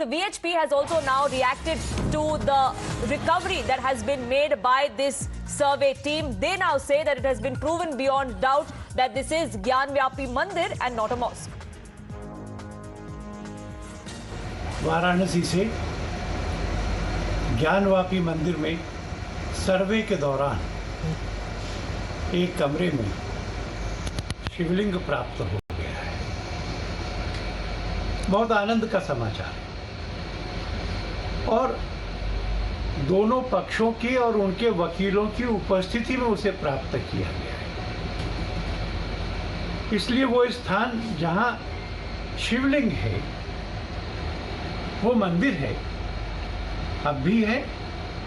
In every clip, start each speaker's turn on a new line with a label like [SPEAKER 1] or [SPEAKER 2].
[SPEAKER 1] The VHP has also now reacted to the recovery that has been made by this survey team. They now say that it has been proven beyond doubt that this is Gyanvapi Mandir and not a mosque.
[SPEAKER 2] Varanasi से ज्ञानवापी मंदिर में सर्वे के दौरान एक कमरे में शिवलिंग प्राप्त हो गया है। बहुत आनंद का समाचार और दोनों पक्षों की और उनके वकीलों की उपस्थिति में उसे प्राप्त किया गया है। इसलिए वो स्थान जहां शिवलिंग है वो मंदिर है, अब भी है,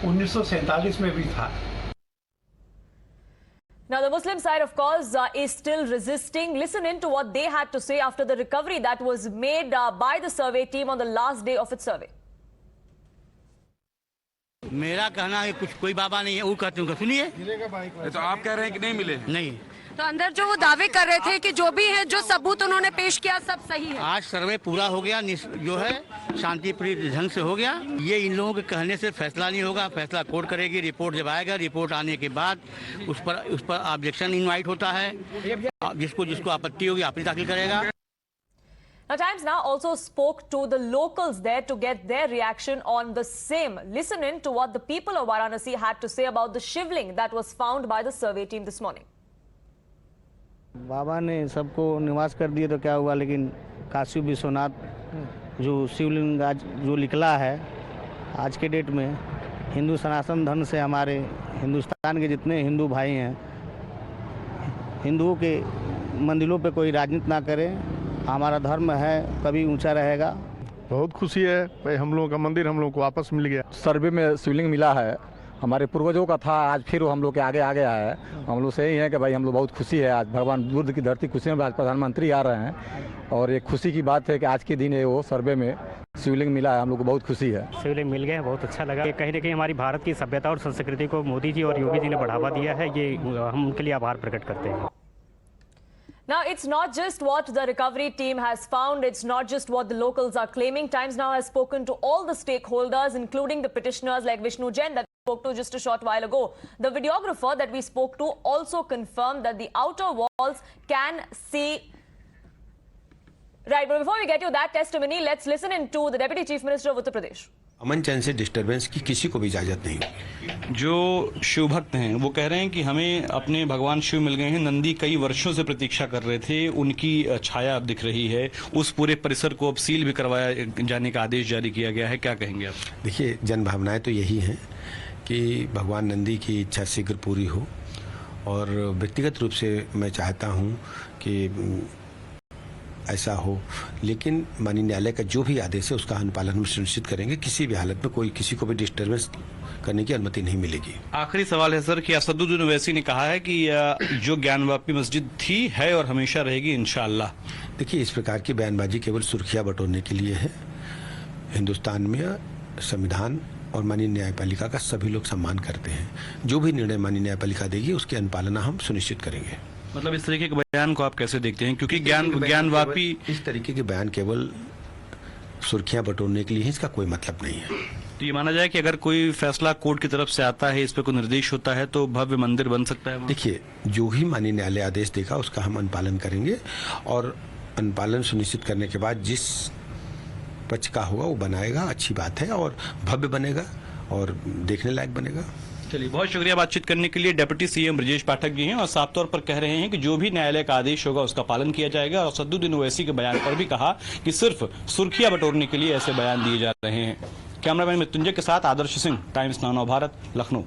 [SPEAKER 2] 1947 में भी था।
[SPEAKER 1] Now the Muslim side of course is still resisting. Listen in to what they had to say after the recovery that was made by the survey team on the last day of its survey.
[SPEAKER 3] मेरा कहना है कुछ कोई बाबा नहीं है, वो कहते हैं सुनिए।
[SPEAKER 4] तो आप कह रहे हैं कि नहीं मिले?
[SPEAKER 3] नहीं,
[SPEAKER 5] तो अंदर जो वो दावे कर रहे थे कि जो भी है, जो सबूत उन्होंने पेश किया सब सही है।
[SPEAKER 3] आज सर्वे पूरा हो गया, जो है शांतिप्रिय ढंग से हो गया। ये इन लोगों के कहने से फैसला नहीं होगा, फैसला कोर्ट करेगी। रिपोर्ट जब आएगा, रिपोर्ट आने के बाद उस पर ऑब्जेक्शन इनवाइट होता है, जिसको आपत्ति होगी आपत्ति दाखिल करेगा।
[SPEAKER 1] Now Times Now also spoke to the locals there to get their reaction on the same. Listen in to what the people of Varanasi had to say about the shivling that was found by the survey team this morning.
[SPEAKER 6] बाबा ने सबको निवास कर दिए तो क्या हुआ, लेकिन काशी विश्वनाथ जो शिवलिंग आज जो निकला है आज के डेट में, हिंदू सनातन धर्म से हमारे हिंदुस्तान के जितने हिंदू भाई हैं, हिंदुओं के मंदिरों पे कोई राजनीति ना करे, हमारा धर्म है कभी ऊंचा रहेगा।
[SPEAKER 7] बहुत खुशी है भाई, हम लोगों का मंदिर हम लोगों को वापस मिल गया।
[SPEAKER 8] सर्वे में शिवलिंग मिला है, हमारे पूर्वजों का था, आज फिर वो हम लोग के आगे आ गया है। हम लोग से यही है कि भाई हम लोग बहुत खुशी है। आज भगवान बुद्ध की धरती खुशी में आज प्रधानमंत्री आ रहे हैं और एक खुशी की बात है कि आज के दिन है वो सर्वे में शिवलिंग मिला है, हम लोग को बहुत खुशी है।
[SPEAKER 9] शिवलिंग मिल गया है, बहुत अच्छा लगा। कहीं ना कहीं हमारी भारत की सभ्यता और संस्कृति को मोदी जी और योगी जी ने बढ़ावा दिया है, ये हम उनके लिए आभार प्रकट करते हैं।
[SPEAKER 1] Now, it's not just what the recovery team has found, it's not just what the locals are claiming. Times Now has spoken to all the stakeholders, including the petitioners like Vishnu Jain that we spoke to just a short while ago. The videographer that we spoke to also confirmed that the outer walls can see. Right, but before we get to that testimony, let's listen in to the Deputy Chief Minister of Uttar Pradesh.
[SPEAKER 10] अमन चैन से disturbance की किसी को भी इजाजत नहीं होगी।
[SPEAKER 4] जो शिव भक्त हैं वो कह रहे हैं कि हमें अपने भगवान शिव मिल गए हैं। नंदी कई वर्षों से प्रतीक्षा कर रहे थे, उनकी छाया अब दिख रही है। उस पूरे परिसर को अब सील भी करवाया जाने का आदेश जारी किया गया है, क्या कहेंगे आप?
[SPEAKER 10] देखिए, जन भावनाएं तो यही हैं कि भगवान नंदी की इच्छा शीघ्र पूरी हो और व्यक्तिगत रूप से मैं चाहता हूँ कि ऐसा हो, लेकिन माननीय न्यायालय का जो भी आदेश है उसका अनुपालन हम सुनिश्चित करेंगे। किसी भी हालत में कोई किसी को भी डिस्टर्बेंस करने की अनुमति नहीं मिलेगी।
[SPEAKER 4] आखिरी सवाल है सर कि असदुद्दीन ओवैसी ने कहा है कि जो ज्ञानवापी मस्जिद थी, है और हमेशा रहेगी इंशाअल्लाह।
[SPEAKER 10] देखिए, इस प्रकार की बयानबाजी केवल सुर्खियां बटोरने के लिए है। हिंदुस्तान में संविधान और माननीय न्यायपालिका का सभी लोग सम्मान करते हैं। जो भी निर्णय माननीय न्यायपालिका देगी उसकी अनुपालना हम सुनिश्चित करेंगे।
[SPEAKER 4] मतलब इस तरीके के बयान को आप कैसे देखते हैं? क्योंकि ज्ञानवापी
[SPEAKER 10] इस तरीके के बयान केवल सुर्खियां बटोरने के लिए है, इसका कोई मतलब नहीं है।
[SPEAKER 4] तो ये माना जाए कि अगर कोई फैसला कोर्ट की तरफ से आता है, इस पे कोई निर्देश होता है तो भव्य मंदिर बन सकता है।
[SPEAKER 10] देखिए, जो ही माननीय न्यायालय आदेश देगा उसका हम अनुपालन करेंगे और अनुपालन सुनिश्चित करने के बाद जिस पक्ष का होगा वो बनाएगा, अच्छी बात है, और भव्य बनेगा और देखने लायक बनेगा।
[SPEAKER 4] चलिए, बहुत शुक्रिया बातचीत करने के लिए। डिप्टी सीएम ब्रजेश पाठक जी हैं और साफ तौर पर कह रहे हैं कि जो भी न्यायालय का आदेश होगा उसका पालन किया जाएगा। और असदुद्दीन ओवैसी के बयान पर भी कहा कि सिर्फ सुर्खियां बटोरने के लिए ऐसे बयान दिए जा रहे हैं। कैमरामैन मृत्युंजय के साथ आदर्श सिंह, टाइम्स नाउ भारत, लखनऊ।